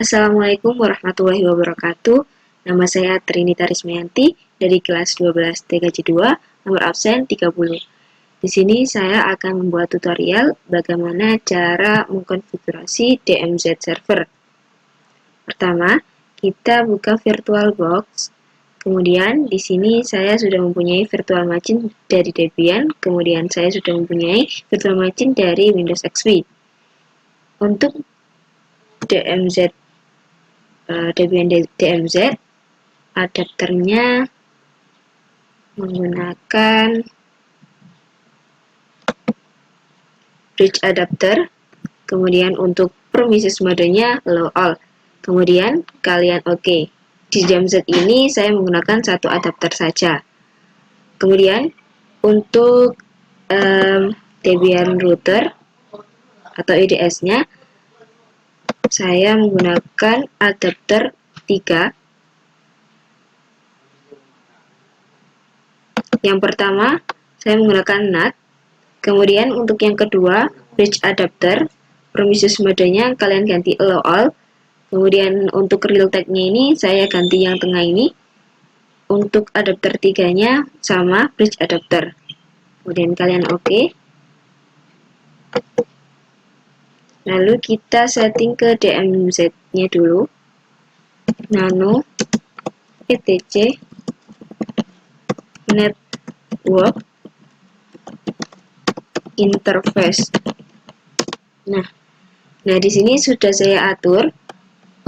Assalamualaikum warahmatullahi wabarakatuh. Nama saya Trinita Rismayanti dari kelas 12 TKJ 2, nomor absen 30. Di sini saya akan membuat tutorial bagaimana cara mengkonfigurasi DMZ server. Pertama, kita buka VirtualBox. Kemudian di sini saya sudah mempunyai virtual machine dari Debian, kemudian saya sudah mempunyai virtual machine dari Windows XP. Untuk DMZ Debian DMZ, adapternya menggunakan bridge adapter. Kemudian untuk permissions modenya allow all. Kemudian kalian oke. Di DMZ ini saya menggunakan satu adapter saja. Kemudian untuk Debian router atau IDS-nya saya menggunakan adapter 3. Yang pertama saya menggunakan NAT. Kemudian untuk yang kedua bridge adapter, permissions modenya kalian ganti allow all. Kemudian untuk Realtek-nya ini saya ganti yang tengah ini. Untuk adapter 3-nya sama bridge adapter. Kemudian kalian oke. Lalu kita setting ke DMZ-nya dulu. Nano etc network interface. Nah di sini sudah saya atur.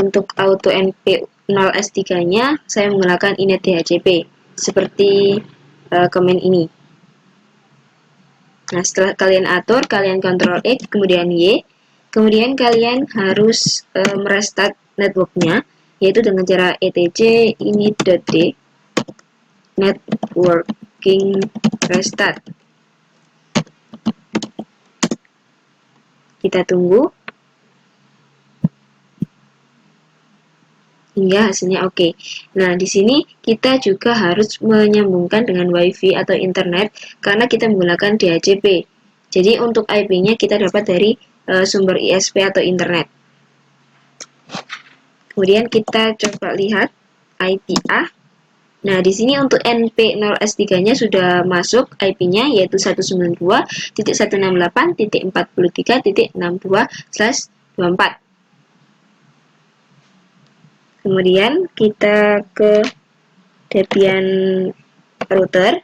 Untuk auto NP0S3-nya saya menggunakan init.dhcp seperti command ini. Nah, setelah kalian atur, kalian Ctrl X, kemudian Y, kemudian kalian harus merestart networknya, yaitu dengan cara etc init.d networking restart. Kita tunggu hingga hasilnya oke. Nah, di sini kita juga harus menyambungkan dengan WiFi atau internet karena kita menggunakan DHCP. Jadi untuk IP-nya kita dapat dari sumber ISP atau internet. Kemudian kita coba lihat IP A. Nah, di sini untuk NP0S3-nya sudah masuk IP-nya yaitu 192.168.43.62/24. Kemudian kita ke Debian router,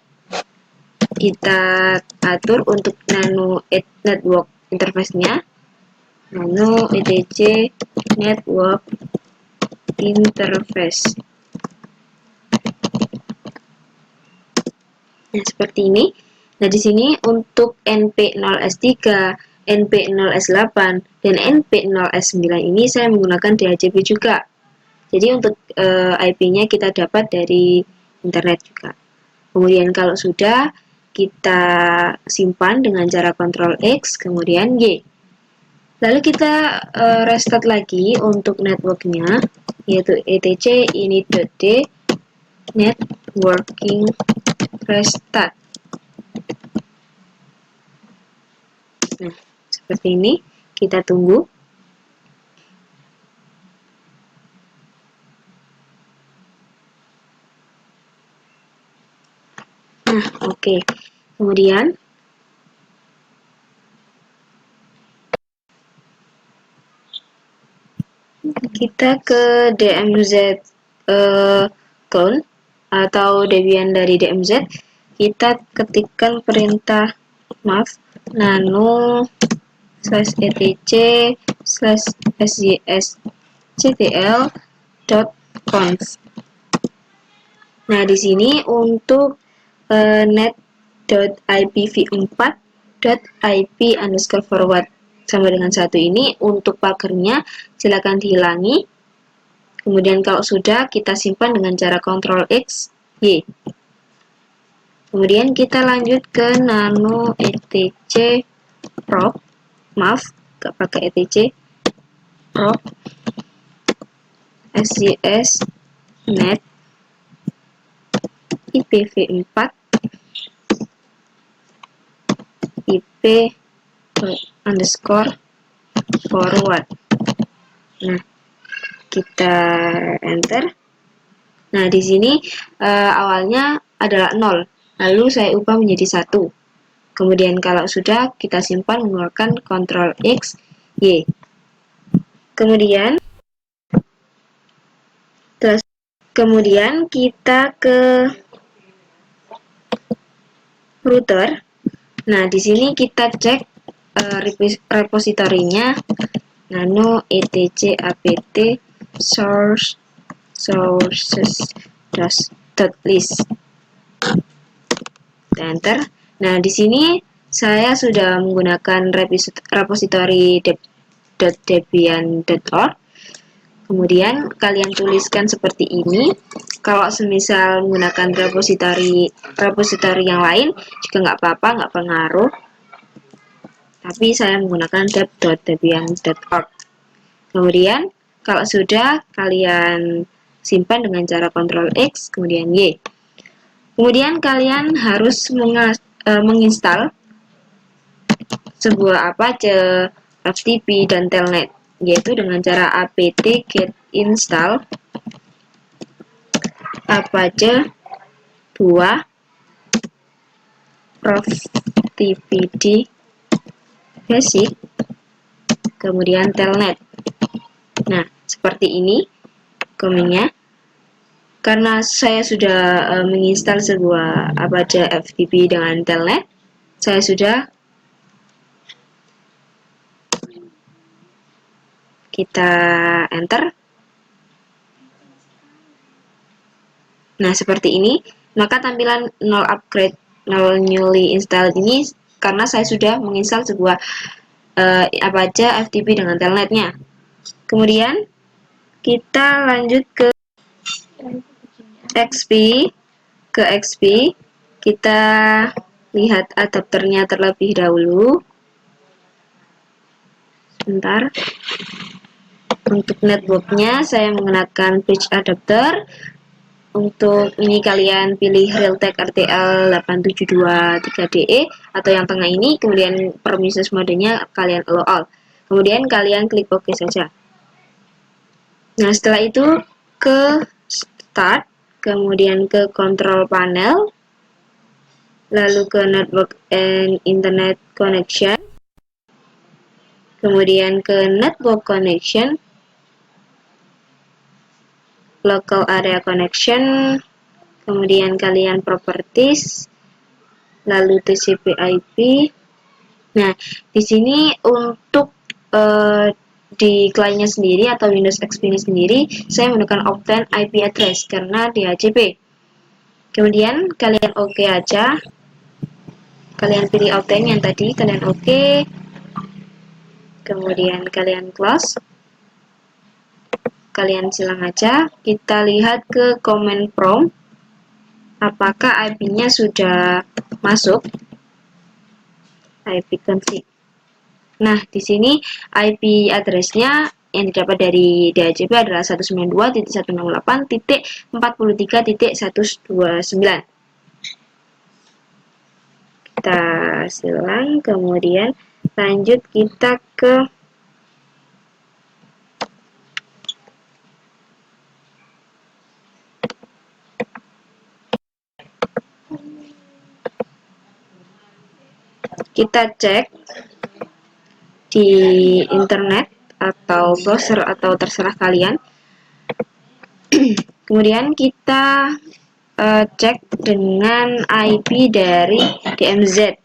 kita atur untuk nano network interface-nya, nano etc network interface. Nah, seperti ini. Nah, di sini untuk NP0S3, NP0S8, dan NP0S9 ini saya menggunakan DHCP juga. Jadi untuk IP-nya kita dapat dari internet juga. Kemudian kalau sudah, kita simpan dengan cara Ctrl X, kemudian Y. Lalu kita restart lagi untuk networknya, yaitu etc init.d networking restart. Nah, seperti ini. Kita tunggu. Nah, oke. Kemudian kita ke DMZ clone atau Debian dari DMZ. Kita ketikkan perintah nano /etc/sjsctl.conf. Nah, di sini untuk net.ipv4.ip_forward sama dengan 1 ini untuk pagernya silakan dihilangi. Kemudian kalau sudah, kita simpan dengan cara Ctrl X, Y. Kemudian kita lanjut ke nano etc proc, gak pakai etc, proc sjs net ipv4 ip_forward. Nah, kita enter. Nah, di sini awalnya adalah 0, lalu saya ubah menjadi 1. Kemudian kalau sudah, kita simpan menggunakan Ctrl X, Y. Kemudian kita ke router. Nah, di sini kita cek repositorinya nano etc apt sources.list. Enter. Nah, di sini saya sudah menggunakan repository .debian.org. Kemudian kalian tuliskan seperti ini. Kalau semisal menggunakan repository yang lain juga nggak apa-apa, nggak pengaruh. Tapi saya menggunakan deb.debian.org. Kemudian kalau sudah, kalian simpan dengan cara Ctrl X, kemudian Y. Kemudian kalian harus menginstal sebuah Apache, FTP, dan Telnet, yaitu dengan cara apt-get install Apache 2 profTPD basic, kemudian Telnet. Nah, seperti ini komenya. Karena saya sudah menginstal sebuah Apache FTP dengan Telnet, saya sudah kita enter. Nah, seperti ini. Maka tampilan no upgrade, no newly installed ini karena saya sudah menginstal sebuah Apache FTP dengan Telnetnya. Kemudian kita lanjut ke XP, kita lihat adapternya terlebih dahulu. Sebentar. Untuk networknya saya menggunakan bridge adapter. Untuk ini kalian pilih Realtek RTL 8723DE atau yang tengah ini. Kemudian permissions modenya kalian allow all. Kemudian kalian klik OK saja. Nah, setelah itu ke start, kemudian ke control panel, lalu ke network and internet connection, kemudian ke network connection, local area connection, kemudian kalian properties, lalu TCP/IP. Nah, di sini untuk di kliennya sendiri atau Windows XP ini sendiri, saya menggunakan Optane IP address karena DHCP. Kemudian kalian OK aja. Kalian pilih Optane yang tadi, kalian OK. Kemudian kalian close. Kalian silang aja. Kita lihat ke command prompt. Apakah IP-nya sudah masuk? IP config. Nah, di sini IP address-nya yang didapat dari DHCP adalah 192.168.43.129. Kita silang, kemudian lanjut kita ke kita cek di internet atau browser atau terserah kalian. Kemudian kita cek dengan IP dari DMZ.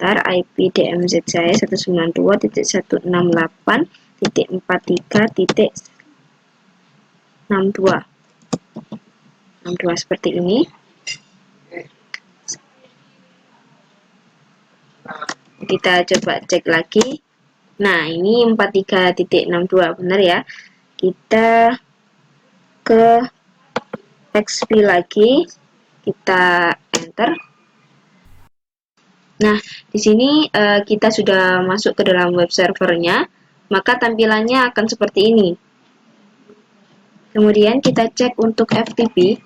Ntar IP DMZ saya 192.168.43.62 seperti ini. Kita coba cek lagi. Nah, ini 43.62 benar ya. Kita ke XP lagi, kita enter. Nah, di sini kita sudah masuk ke dalam web servernya, maka tampilannya akan seperti ini. Kemudian kita cek untuk FTP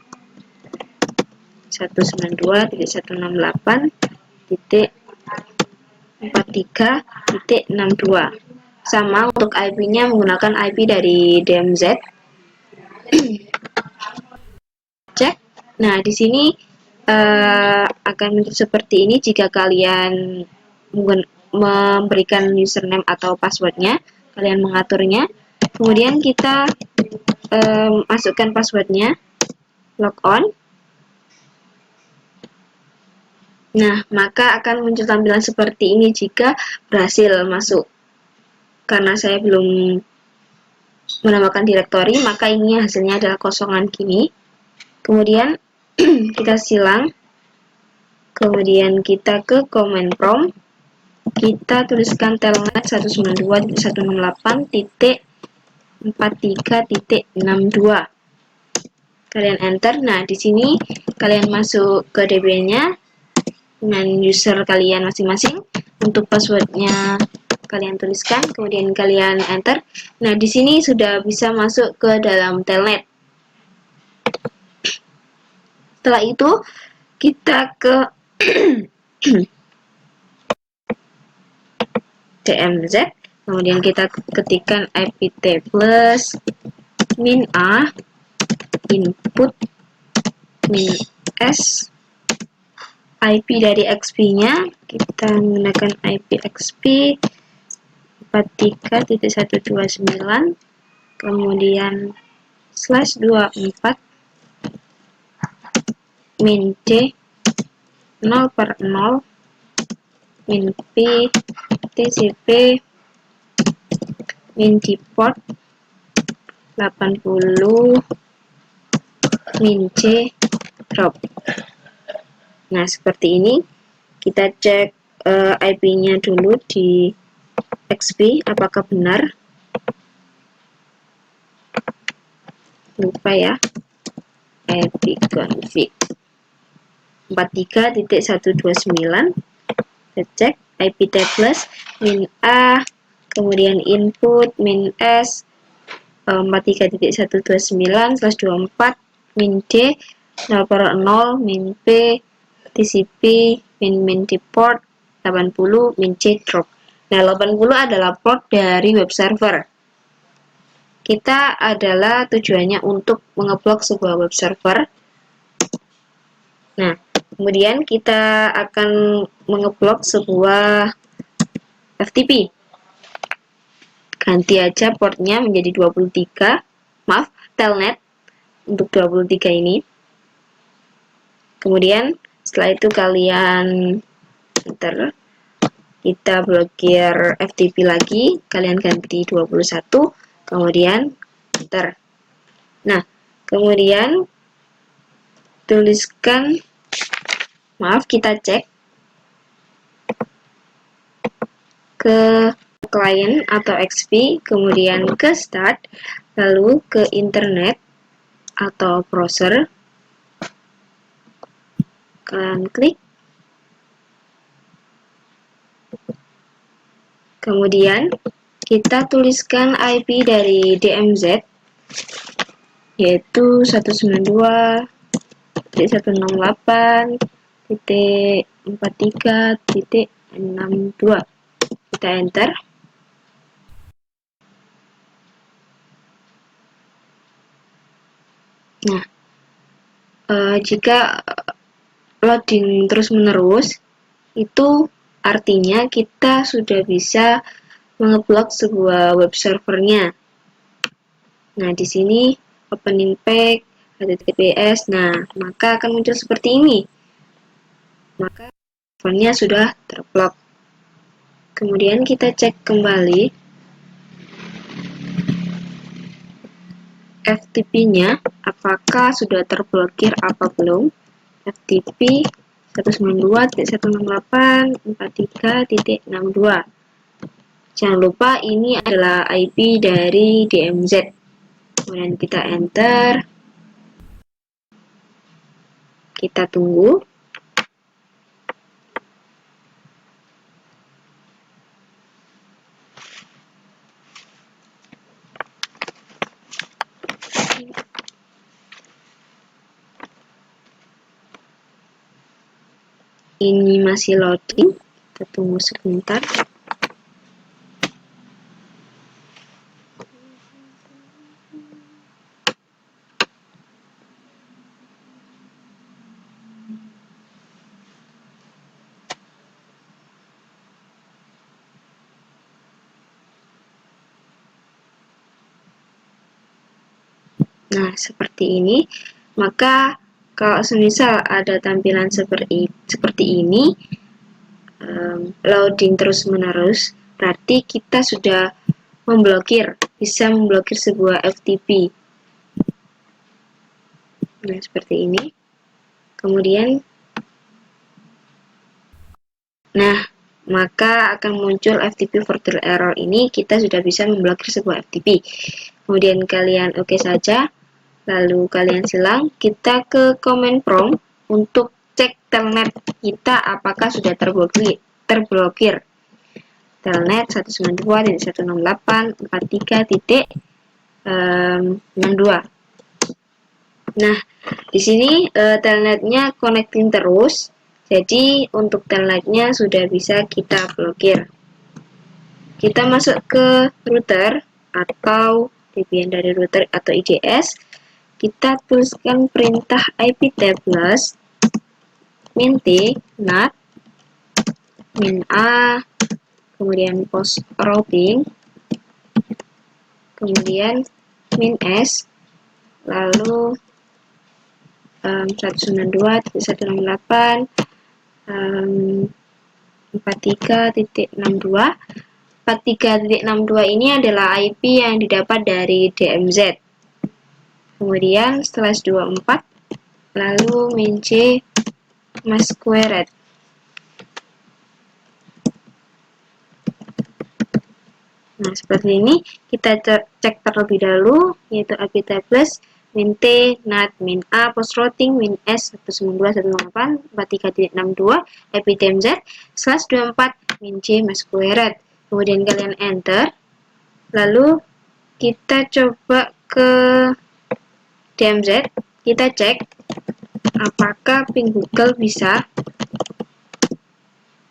192.168.43.62. Sama untuk IP-nya menggunakan IP dari DMZ Cek. Nah, di sini akan muncul seperti ini jika kalian memberikan username atau passwordnya, kalian mengaturnya. Kemudian kita masukkan passwordnya, log on. Nah, maka akan muncul tampilan seperti ini jika berhasil masuk. Karena saya belum menambahkan direktori, maka ini hasilnya adalah kosongan gini. Kemudian kita silang, kemudian kita ke command prompt, kita tuliskan telnet 192.168.43.62. Kalian enter. Nah, di sini kalian masuk ke DB-nya dengan user kalian masing-masing. Untuk passwordnya kalian tuliskan, kemudian kalian enter. Nah, di sini sudah bisa masuk ke dalam telnet. Setelah itu kita ke DMZ, kemudian kita ketikkan iptables min a input min s. IP dari XP-nya kita menggunakan IP XP 43.129, kemudian /24 min c 0/0 min p TCP min dport 80 min c drop. Nah, seperti ini. Kita cek IP-nya dulu di XP apakah benar. Lupa ya. ipconfig 43.129. Kita cek iptables min a, kemudian input min s 43.129/24 min d 0/0 min p TCP min dport 80 min c drop. Nah, 80 adalah port dari web server. Kita adalah tujuannya untuk mengeblok sebuah web server. Nah, kemudian kita akan mengeblok sebuah FTP. Ganti aja portnya menjadi 23. Maaf, telnet untuk 23 ini. Kemudian setelah itu kalian enter. Kita blokir FTP lagi, kalian ganti 21, kemudian enter. Nah, kemudian tuliskan, maaf, kita cek ke client atau XP, kemudian ke start, lalu ke internet atau browser, kalian klik, kemudian kita tuliskan IP dari DMZ, yaitu 192.168.43.62. Kita enter. Nah, jika loading terus-menerus, itu artinya kita sudah bisa mengeblok sebuah web servernya. Nah, di sini opening pack, HTTPS, nah, maka akan muncul seperti ini. Maka servernya sudah terblok. Kemudian kita cek kembali FTP-nya, apakah sudah terblokir apa belum. FTP 192.168.43.62. Jangan lupa ini adalah IP dari DMZ. Kemudian kita enter. Kita tunggu. Ini masih loading. Kita tunggu sebentar. Nah, seperti ini. Maka kalau semisal ada tampilan seperti ini, loading terus-menerus, berarti kita sudah bisa memblokir sebuah FTP. Nah, seperti ini. Kemudian, maka akan muncul FTP Forward Error ini, kita sudah bisa memblokir sebuah FTP. Kemudian kalian oke saja, lalu kalian silang, kita ke command prompt untuk cek telnet kita apakah sudah terblokir. Telnet 192.168.43.62. Nah, di sini telnetnya connecting terus, jadi untuk telnetnya sudah bisa kita blokir. Kita masuk ke router atau VPN dari router atau IDS. Kita tuliskan perintah iptables min t nat min a, kemudian post routing, kemudian min s, lalu 192.168.43.62. 43.62 ini adalah IP yang didapat dari DMZ. Kemudian /24, lalu min c squared. Nah, seperti ini kita cek terlebih dahulu, yaitu iptables min t nat min a post routing min s 192.168.43.62 ipdmz /24 min c squared. Kemudian kalian enter, lalu kita coba ke DMZ, kita cek apakah ping Google bisa.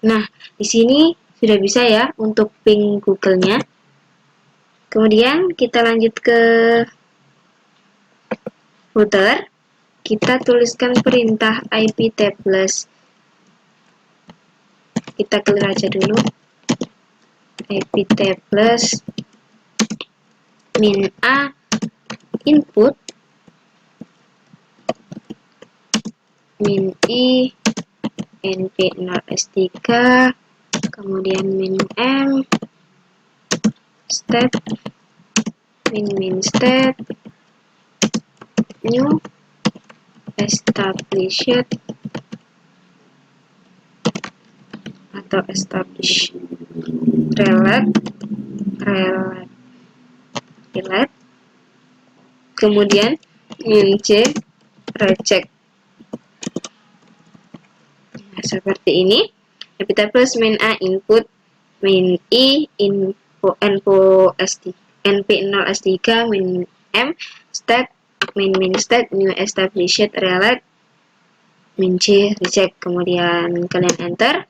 Nah, di sini sudah bisa ya untuk ping Google-nya. Kemudian kita lanjut ke router, kita tuliskan perintah iptables. Kita clear aja dulu. iptables min a input min i np0s3, kemudian min m step min step new established atau establish relate, kemudian min c reject. Nah, seperti ini. iptables min a input min i np0s3 min m state min state new established relate min c reject. Kemudian kalian enter,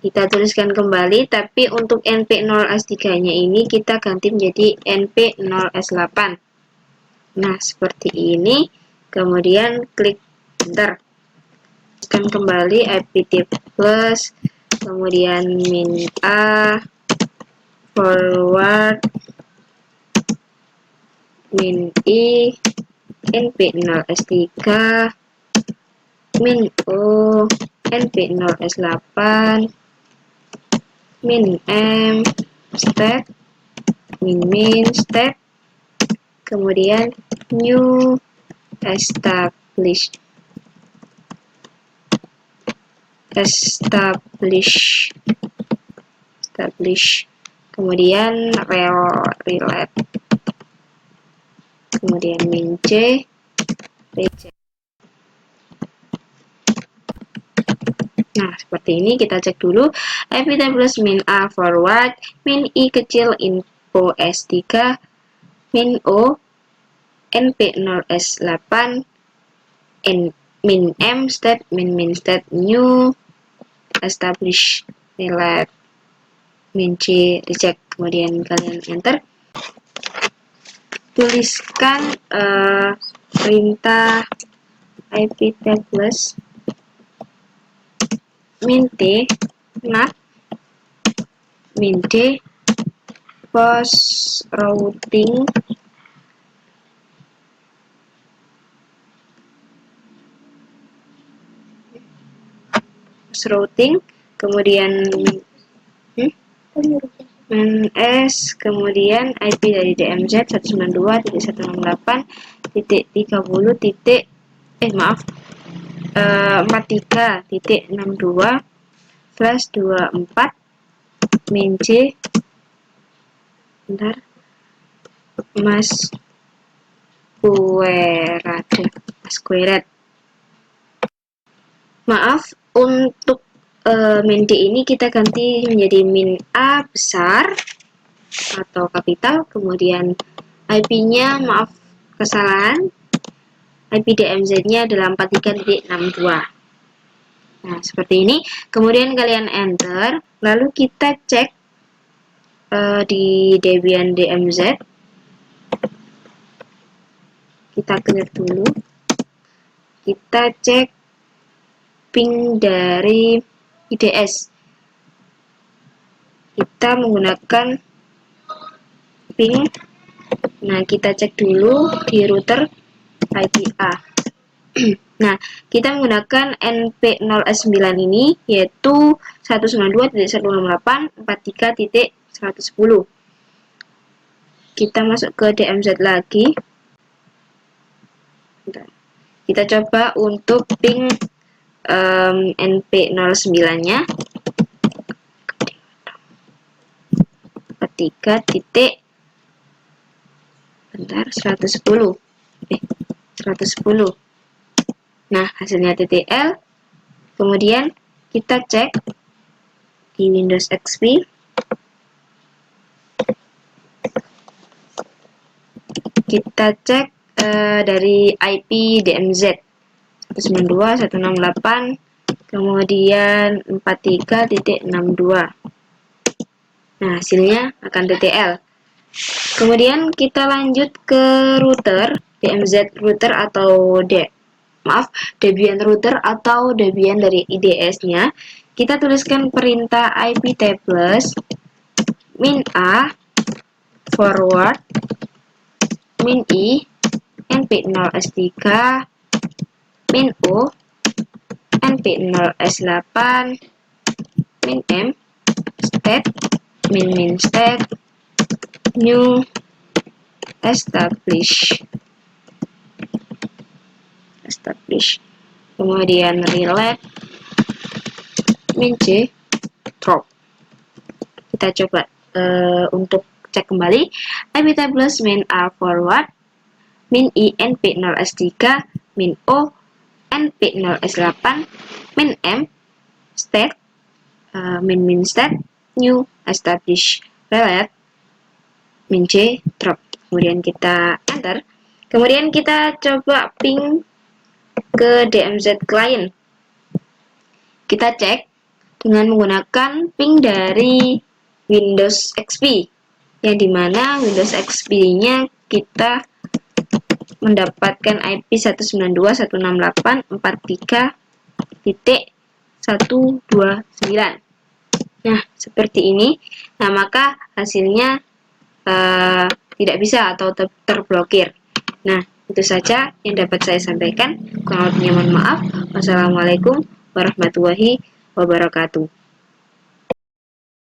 kita tuliskan kembali, tapi untuk np0s3 nya ini kita ganti menjadi np0s8. Nah, seperti ini. Kemudian klik enter, tekan kembali iptables, kemudian min a forward min i np0s3 min o np0s8 min m step min step, kemudian new establish, kemudian relate, kemudian min c reject. Nah, seperti ini. Kita cek dulu iptables min a forward min i kecil info s3 min o np0s8 min m state min state new establish relate min c reject. Kemudian kalian enter, tuliskan perintah iptables min t nat min d post routing source routing, kemudian S, kemudian IP dari DMZ 192.168.43.62/24 min C masquerade. Maaf, untuk min D ini kita ganti menjadi min A besar atau kapital, kemudian IP-nya, maaf kesalahan, IP DMZ-nya adalah 43.62. Nah, seperti ini. Kemudian kalian enter, lalu kita cek di Debian DMZ. Kita clear dulu. Kita cek ping dari IDS. Kita menggunakan ping. Nah, kita cek dulu di router IPA. Nah, kita menggunakan NP0S9 ini, yaitu 192.168.43.110. Kita masuk ke DMZ lagi. Kita coba untuk ping NP09-nya. 110. Nah, hasilnya TTL. Kemudian kita cek di Windows XP. Kita cek dari IP DMZ 192.168, kemudian 43.62. Nah, hasilnya akan TTL. Kemudian kita lanjut ke router, DMZ router atau Debian router atau Debian dari IDS-nya. Kita tuliskan perintah iptables min A forward min I np0s3 min O np0s8 min M state min state new establish, kemudian relate min C drop. Kita coba untuk cek kembali. iptables min A forward min I np0s3 min O np0s8 min M state min state new establish relate min C drop. Kemudian kita enter. Kemudian kita coba ping ke DMZ client. Kita cek dengan menggunakan ping dari Windows XP, yang dimana Windows XP-nya kita mendapatkan IP 192.168.43.129. Nah, seperti ini. Nah, maka hasilnya tidak bisa atau terblokir. Nah, itu saja yang dapat saya sampaikan. Kurang lebihnya mohon maaf. Wassalamualaikum warahmatullahi wabarakatuh.